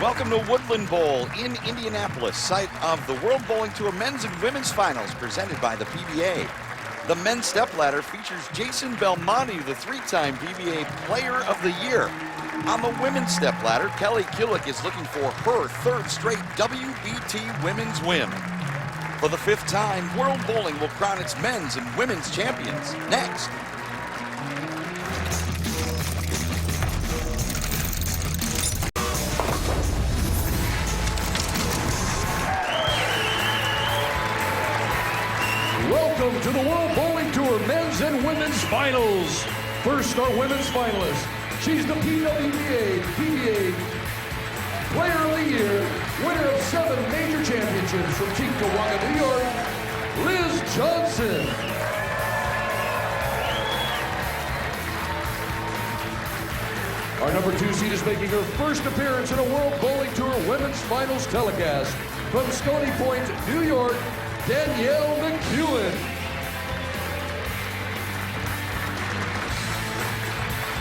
Welcome to Woodland Bowl in Indianapolis, site of the World Bowling Tour Men's and Women's Finals presented by the PBA. The men's stepladder features Jason Belmonte, the three-time PBA Player of the Year. On the women's stepladder, Kelly Kulick is looking for her third straight WBT women's win. For the fifth time, World Bowling will crown its men's and women's champions. Next. Welcome to the World Bowling Tour Men's and Women's Finals. First, our women's finalist. She's the PWBA, PBA Player of the Year, winner of 7 major championships from Cheektowaga, New York, Liz Johnson. Our number 2 seed is making her first appearance in a World Bowling Tour Women's Finals telecast from Stony Point, New York, Danielle McEwen.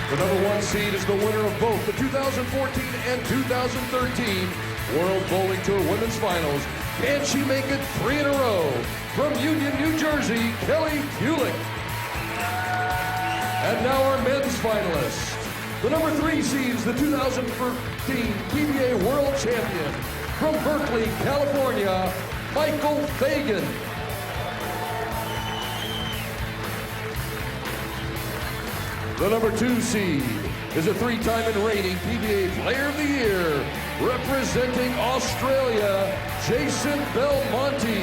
The number 1 seed is the winner of both the 2014 and 2013 World Bowling Tour Women's Finals. Can she make it 3 in a row? From Union, New Jersey, Kelly Kulick. And now our men's finalists. The number 3 seed is the 2013 PBA World Champion from Berkeley, California, Michael Fagan. The number 2 seed is a 3-time and reigning PBA Player of the Year, representing Australia, Jason Belmonte.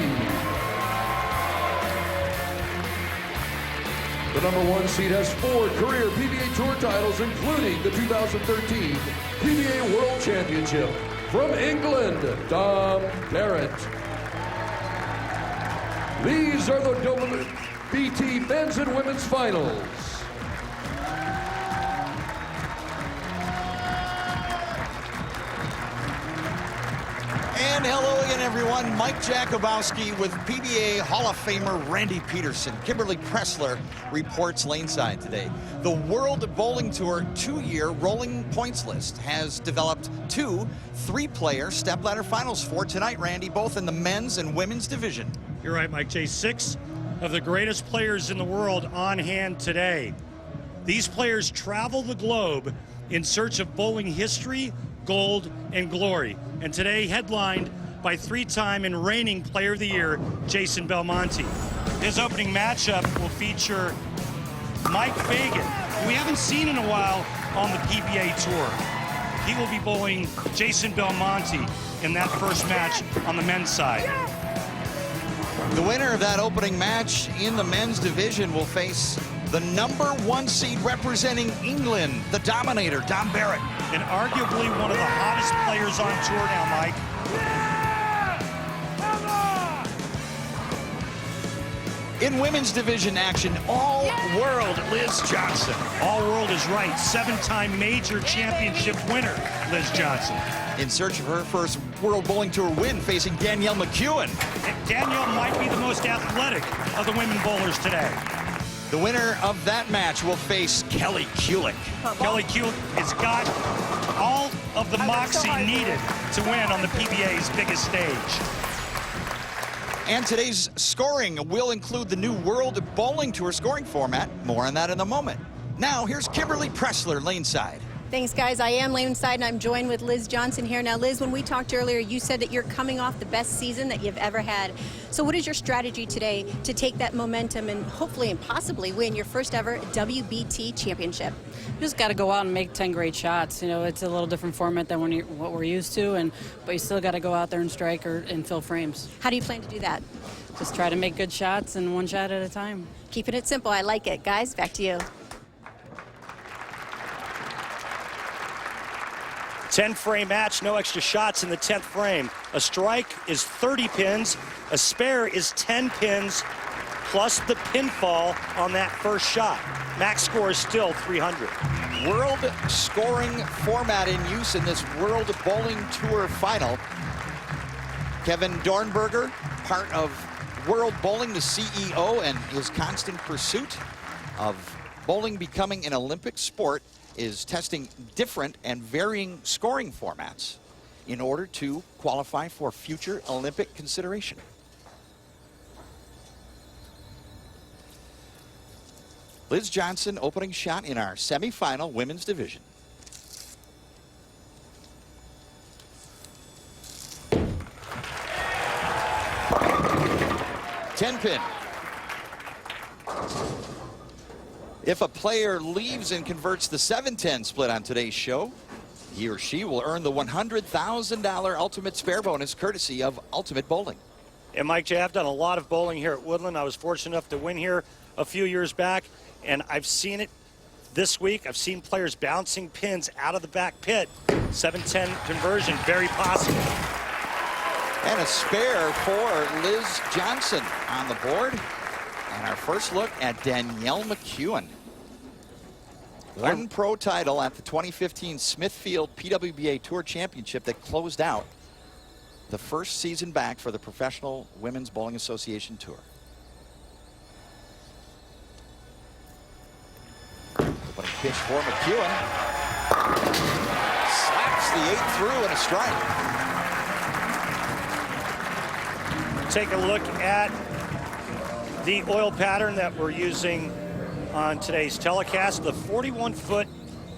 The number 1 seed has 4 career PBA Tour titles, including the 2013 PBA World Championship. From England, Dom Barrett. These are the WBT Men's and Women's Finals. And hello again, everyone. Mike Jakubowski with PBA Hall of Famer Randy Peterson. Kimberly Pressler reports laneside today. The World Bowling Tour 2-year rolling points list has developed 2 3-player stepladder finals for tonight, Randy, both in the men's and women's division. You're right, Mike J. 6 of the greatest players in the world on hand today. These players travel the globe in search of bowling history, gold, and glory. And today headlined by 3-time and reigning Player of the Year, Jason Belmonte. His opening matchup will feature Mike Fagan, who we haven't seen in a while on the PBA Tour. He will be bowling Jason Belmonte in that first match on the men's side. The winner of that opening match in the men's division will face the number 1 seed representing England, the Dominator, Dom Barrett. And arguably one of the hottest players on tour now, Mike. In women's division action, all-world Liz Johnson. All-world is right. 7-time major championship winner, Liz Johnson. In search of her first World Bowling Tour win, facing Danielle McEwen. And Danielle might be the most athletic of the women bowlers today. The winner of that match will face Kelly Kulick. Kelly Kulick has got all of the moxie needed to win on the PBA's biggest stage. And today's scoring will include the new World Bowling Tour scoring format. More on that in a moment. Now, here's Kimberly Pressler, laneside. Thanks, guys. I am laneside, and I'm joined with Liz Johnson here. Now, Liz, when we talked earlier, you said that you're coming off the best season that you've ever had. So what is your strategy today to take that momentum and hopefully and possibly win your first ever WBT championship? You just got to go out and make 10 great shots. You know, it's a little different format than what we're used to, but you still got to go out there and strike and fill frames. How do you plan to do that? Just try to make good shots and 1 shot at a time. Keeping it simple. I like it. Guys, back to you. 10-frame match, no extra shots in the 10th frame. A strike is 30 pins, a spare is 10 pins, plus the pinfall on that first shot. Max score is still 300. World scoring format in use in this World Bowling Tour final. Kevin Dornberger, part of World Bowling, the CEO, and his constant pursuit of bowling becoming an Olympic sport, is testing different and varying scoring formats. in order to qualify for future Olympic consideration. Liz Johnson opening shot in our semifinal women's division. Ten-pin. If a player leaves and converts the 7-10 split on today's show, he or she will earn the $100,000 ultimate spare bonus courtesy of Ultimate Bowling. And Mike J., I've done a lot of bowling here at Woodland. I was fortunate enough to win here a few years back, and I've seen it this week. I've seen players bouncing pins out of the back pit. 7-10 conversion, very possible. And a spare for Liz Johnson on the board. And our first look at Danielle McEwen. One pro title at the 2015 Smithfield PWBA Tour Championship that closed out the first season back for the Professional Women's Bowling Association Tour. Opening pitch for McEwen. Slaps the 8 through and a strike. Take a look at the oil pattern that we're using on today's telecast, the 41-foot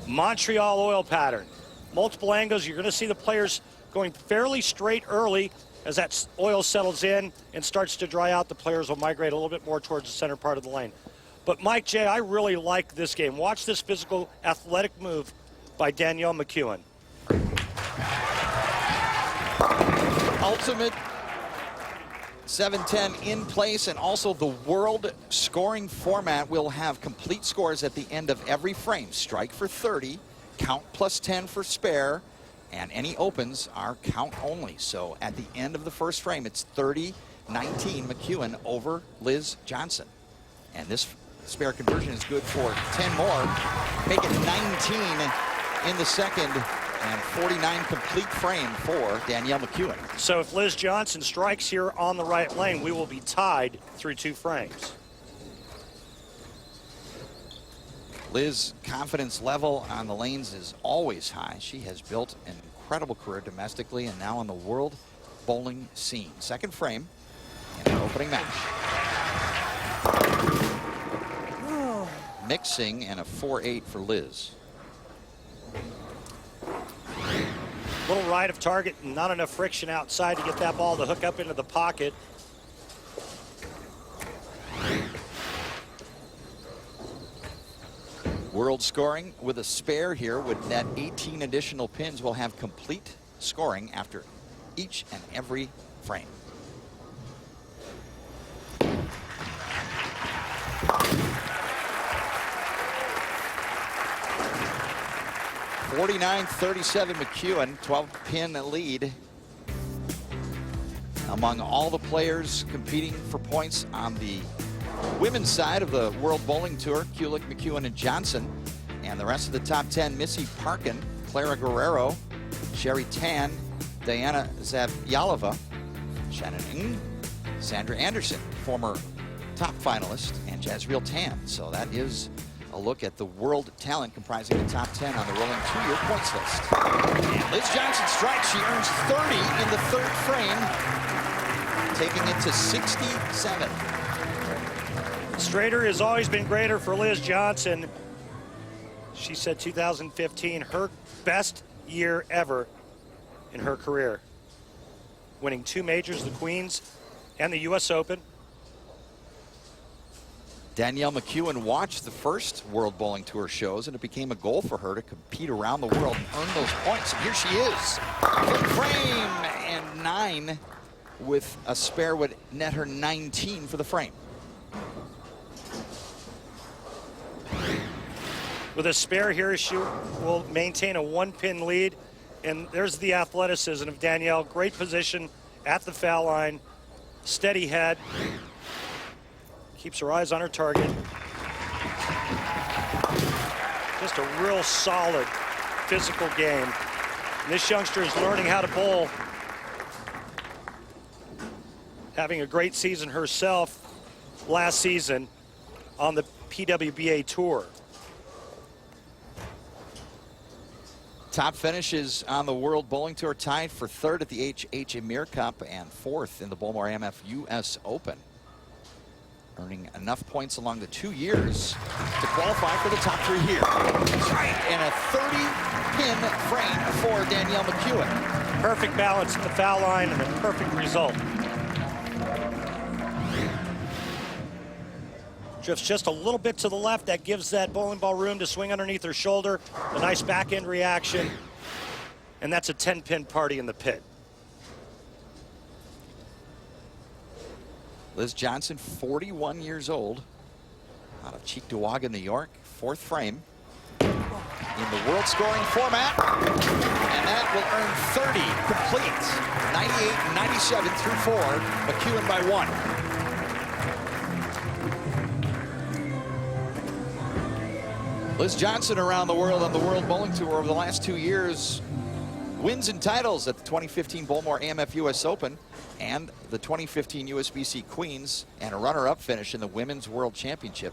Montreal oil pattern. Multiple angles. You're going to see the players going fairly straight early. As that oil settles in and starts to dry out, the players will migrate a little bit more towards the center part of the lane. But Mike J., I really like this game. Watch this physical, athletic move by Danielle McEwen. Ultimate 7-10 in place, and also the world scoring format will have complete scores at the end of every frame. Strike for 30, count plus 10 for spare, and any opens are count only. So at the end of the first frame, it's 30-19 McEwen over Liz Johnson. And this spare conversion is good for 10 more. Make it 19 in the second, and 49 complete frame for Danielle McEwen. So if Liz Johnson strikes here on the right lane, we will be tied through 2 frames. Liz' confidence level on the lanes is always high. She has built an incredible career domestically and now on the world bowling scene. Second frame and an opening match. Mixing and a 4-8 for Liz. Little right of target and not enough friction outside to get that ball to hook up into the pocket. World scoring with a spare here would net 18 additional pins. Will have complete scoring after each and every frame. (49-37) McEwen, 12-pin lead among all the players competing for points on the women's side of the World Bowling Tour. Kulik, McEwen, and Johnson. And the rest of the top 10, Missy Parkin, Clara Guerrero, Sherry Tan, Diana Zavyalova, Shannon Ng, Sandra Anderson, former top finalist, and Jazreel Tan. So that is a look at the world talent comprising the top 10 on the rolling 2-year points list. And Liz Johnson strikes. She earns 30 in the third frame, taking it to 67. Straighter has always been greater for Liz Johnson. She said 2015, her best year ever in her career. Winning 2 majors, the Queens and the U.S. Open. Danielle McEwen watched the first World Bowling Tour shows, and it became a goal for her to compete around the world and earn those points. And here she is. Good frame, and 9 with a spare would net her 19 for the frame. With a spare here, she will maintain a 1-pin lead. And there's the athleticism of Danielle. Great position at the foul line. Steady head. Keeps her eyes on her target. Just a real solid physical game. And this youngster is learning how to bowl. Having a great season herself last season on the PWBA Tour. top finishes on the World Bowling Tour, tied for third at the H.H. Amir Cup and fourth in the Bowlmore AMF U.S. Open. Earning enough points along the 2 years to qualify for the top three here. That's right, and a 30-pin frame for Danielle McEwen. Perfect balance at the foul line and a perfect result. Drifts just a little bit to the left. That gives that bowling ball room to swing underneath her shoulder. A nice back end reaction. And that's a 10-pin party in the pit. Liz Johnson, 41 years old, out of Cheektowaga, New York, fourth frame in the world scoring format. And that will earn 30 complete. 98 and 97 through 4. McEwen by 1. Liz Johnson around the world on the World Bowling Tour over the last 2 years. Wins and titles at the 2015 Bowlmore AMF US Open and the 2015 USBC Queens, and a runner-up finish in the Women's World Championship.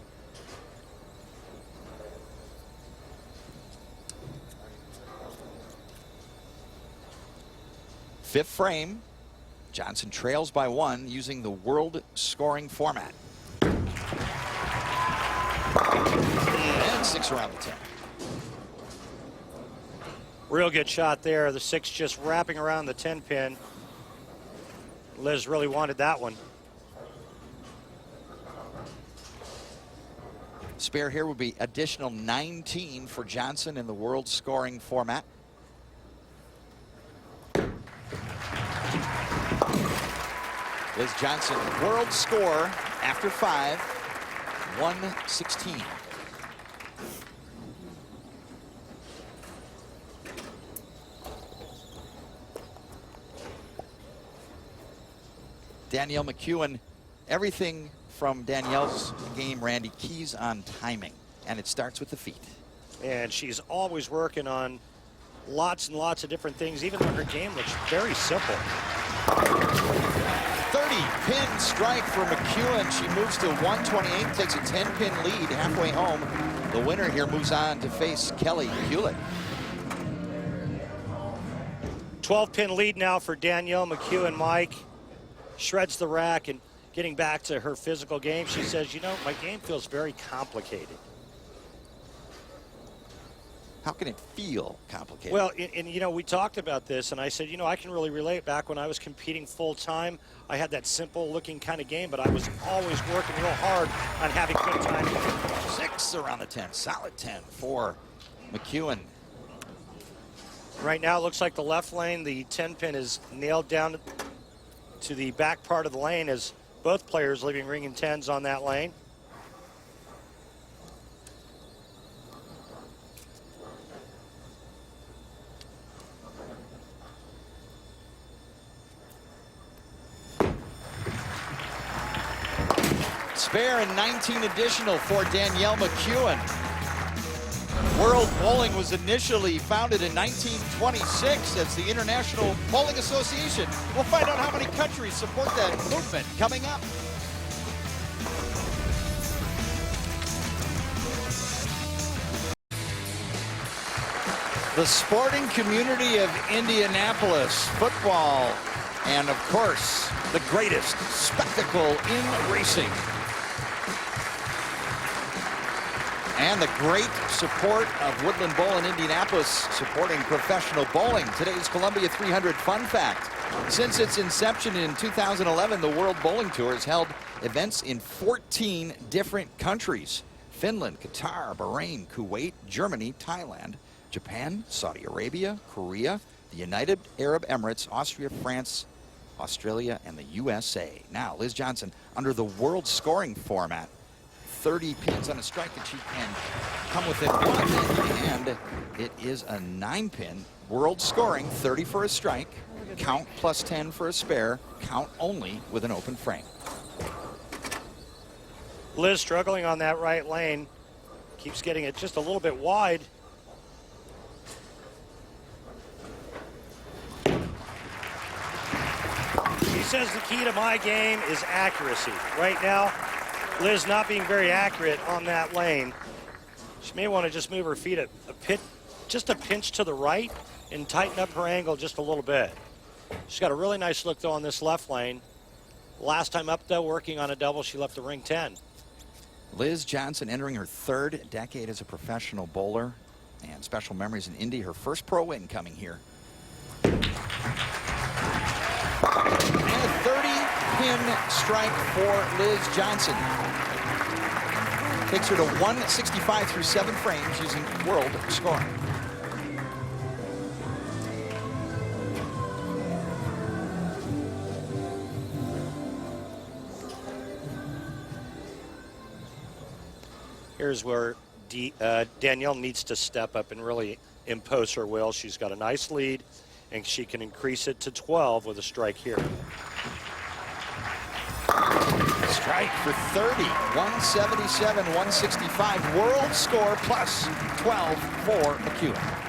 Fifth frame, Johnson trails by 1 using the world scoring format. And 6 around the 10. Real good shot there. The 6 just wrapping around the 10-pin. Liz really wanted that one. Spare here would be additional 19 for Johnson in the world scoring format. Liz Johnson, world score after 5, 116. Danielle McEwen, everything from Danielle's game, Randy, keys on timing, and it starts with the feet. And she's always working on lots and lots of different things, even though her game looks very simple. 30-pin strike for McEwen. She moves to 128, takes a 10-pin lead halfway home. The winner here moves on to face Kelly Hewlett. 12-pin lead now for Danielle McEwen, Mike. Shreds the rack, and getting back to her physical game, she says, you know, my game feels very complicated. How can it feel complicated? Well, and you know, we talked about this, and I said, you know, I can really relate. Back when I was competing full-time, I had that simple-looking kind of game, but I was always working real hard on having good time. 6 around the 10, solid 10 for McEwen. Right now, it looks like the left lane, the 10-pin is nailed down to the back part of the lane as both players leaving ring and 10s on that lane. Spare and 19 additional for Danielle McEwen. World Bowling was initially founded in 1926 as the International Bowling Association. We'll find out how many countries support that movement coming up. The sporting community of Indianapolis, football, and of course, the greatest spectacle in racing. And the great support of Woodland Bowl in Indianapolis supporting professional bowling. Today's Columbia 300 fun fact. Since its inception in 2011, the World Bowling Tour has held events in 14 different countries. Finland, Qatar, Bahrain, Kuwait, Germany, Thailand, Japan, Saudi Arabia, Korea, the United Arab Emirates, Austria, France, Australia, and the USA. Now, Liz Johnson, under the world scoring format, 30 pins on a strike, and she can come within 1, and it is a 9-pin world scoring, 30 for a strike, count plus 10 for a spare, count only with an open frame. Liz struggling on that right lane, keeps getting it just a little bit wide. He says the key to my game is accuracy. Right now, Liz not being very accurate on that lane. She may want to just move her feet a just a pinch to the right and tighten up her angle just a little bit. She's got a really nice look, though, on this left lane. Last time up, though, working on a double, she left the ring 10. Liz Johnson entering her 3rd decade as a professional bowler, and special memories in Indy, her first pro win coming here. And a 30-pin strike for Liz Johnson. Takes her to 165 through 7 frames using world scoring. Here's where Danielle needs to step up and really impose her will. She's got a nice lead, and she can increase it to 12 with a strike here. Strike for 30, 177, 165. World score plus 12 for McEwen.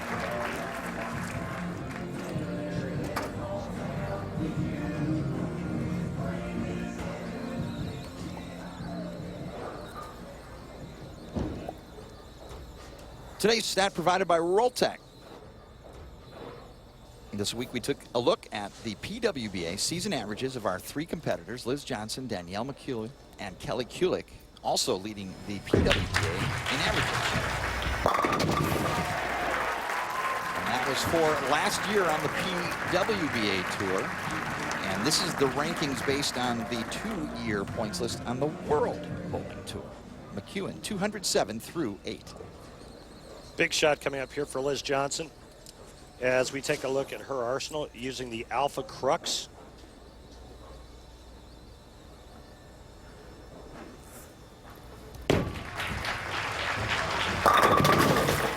Today's stat provided by Rolltech. This week we took a look at the PWBA season averages of our 3 competitors, Liz Johnson, Danielle McEwen, and Kelly Kulick, also leading the PWBA in averages. And that was for last year on the PWBA Tour. And this is the rankings based on the 2-year points list on the World Bowling Tour. McEwen, 207 through 8. Big shot coming up here for Liz Johnson as we take a look at her arsenal using the Alpha Crux.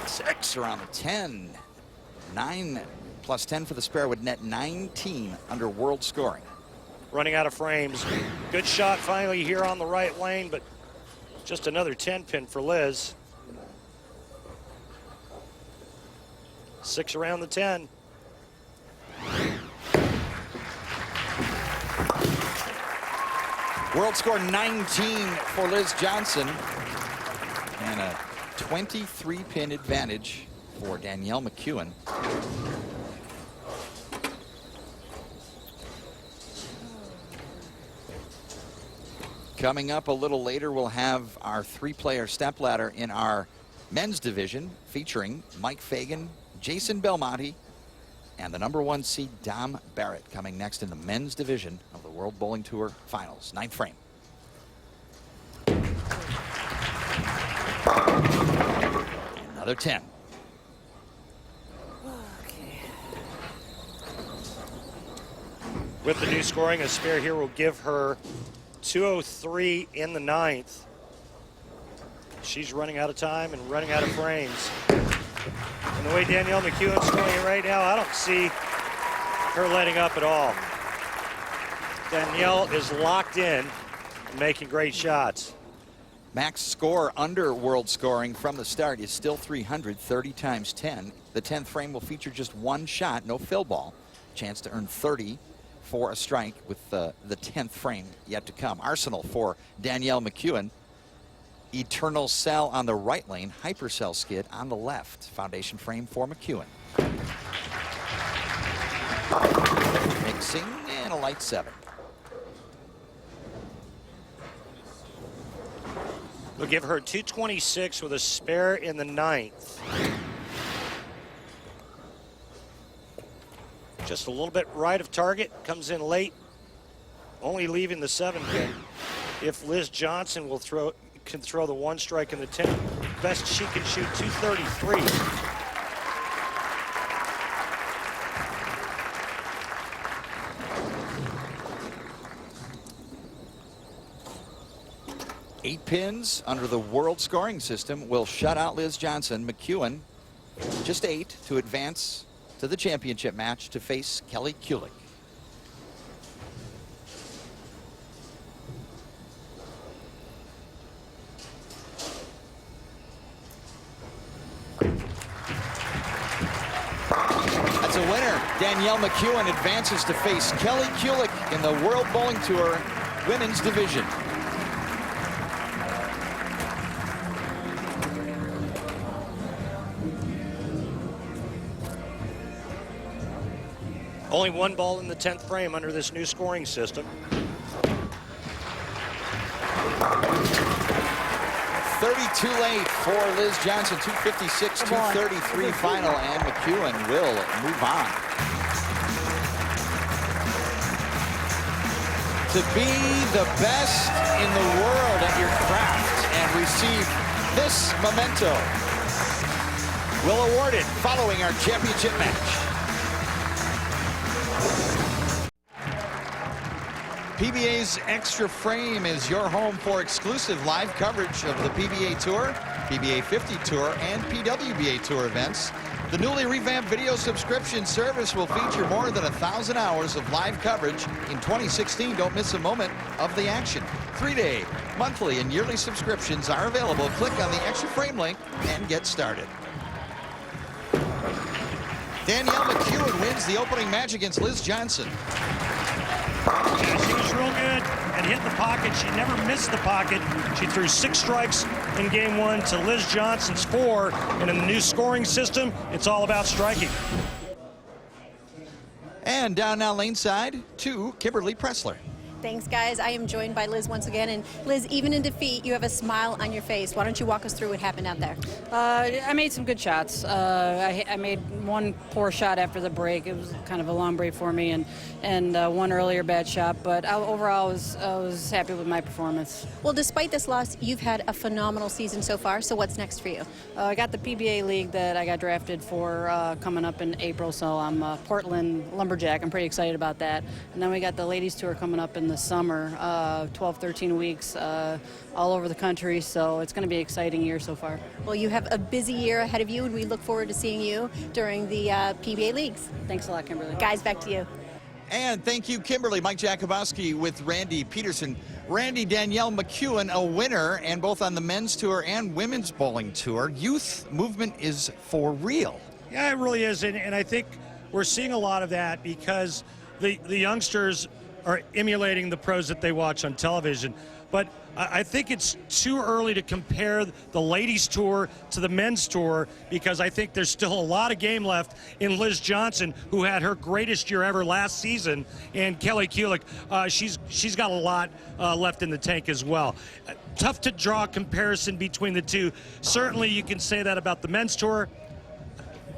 Six around the 10. 9 plus 10 for the spare would net 19 under world scoring. Running out of frames. Good shot finally here on the right lane, but just another 10 pin for Liz. 6 around the 10. World score 19 for Liz Johnson. And a 23-pin advantage for Danielle McEwen. Coming up a little later, we'll have our 3-player stepladder in our men's division featuring Mike Fagan, Jason Belmonte, and the #1 seed Dom Barrett coming next in the men's division of the World Bowling Tour Finals. 9th frame. Another 10. With the new scoring, a spare here will give her 203 in the 9th. She's running out of time and running out of frames. And the way Danielle McEwen's doing it right now, I don't see her letting up at all. Danielle is locked in and making great shots. Max score under world scoring from the start is still 330 times 10. The 10th frame will feature just 1 shot, no fill ball. Chance to earn 30 for a strike with the 10th frame yet to come. Arsenal for Danielle McEwen. Eternal Cell on the right lane, Hypercell skid on the left. Foundation frame for McEwen. Mixing and a light 7. We'll give her 226 with a spare in the 9th. Just a little bit right of target, comes in late, only leaving the 7 pin. If Liz Johnson can throw the 1 strike in the 10, best she can shoot 233. Eight pins under the world scoring system will shut out Liz Johnson. McEwen just 8 to advance to the championship match to face Kelly Kulick. That's a winner. Danielle McEwen advances to face Kelly Kulick in the World Bowling Tour Women's Division. Only one ball in the 10th frame under this new scoring system. 32 late for Liz Johnson, 256, 233 final, and McEwen will move on. To be the best in the world at your craft and receive this memento. We'll award it following our championship match. PBA's Extra Frame is your home for exclusive live coverage of the PBA Tour, PBA 50 Tour, and PWBA Tour events. The newly revamped video subscription service will feature more than 1,000 hours of live coverage in 2016. Don't miss a moment of the action. 3-day, monthly, and yearly subscriptions are available. Click on the Extra Frame link and get started. Danielle McEwen wins the opening match against Liz Johnson. Yeah, she was real good and hit the pocket. She never missed the pocket. She threw 6 strikes in game 1 to Liz Johnson's 4. And in the new scoring system, it's all about striking. And down now lane side to Kimberly Pressler. Thanks, guys. I am joined by Liz once again. And Liz, even in defeat, you have a smile on your face. Why don't you walk us through what happened out there? I made some good shots. I made one poor shot after the break. It was kind of a long break for me, and one earlier bad shot. But overall, I was happy with my performance. Well, despite this loss, you've had a phenomenal season so far. So what's next for you? I got the PBA League that I got drafted for coming up in April, so I'm a Portland Lumberjack. I'm pretty excited about that. And then we got the Ladies Tour coming up in the summer, 12, 13 weeks all over the country, so it's going to be an exciting year so far. Well, you have a busy year ahead of you, and we look forward to seeing you during the PBA Leagues. Thanks a lot, Kimberly. Guys, back to you. And thank you, Kimberly. Mike Jakubowski with Randy Peterson. Randy, Danielle McEwen, a winner, and both on the men's tour and women's bowling tour. Youth movement is for real. Yeah, it really is, and I think we're seeing a lot of that because the youngsters are emulating the pros that they watch on television. But I think it's too early to compare the ladies tour to the men's tour because I think there's still a lot of game left in Liz Johnson, who had her greatest year ever last season, and Kelly Kulick. She's got a lot left in the tank as well. Tough to draw a comparison between the two. Certainly you can say that about the men's tour.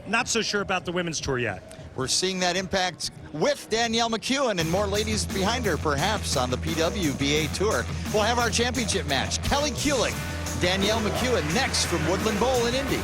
Not so sure about the women's tour yet. We're seeing that impact with Danielle McEwen and more ladies behind her, perhaps, on the PWBA Tour. We'll have our championship match. Kelly Kulick, Danielle McEwen next from Woodland Bowl in Indy.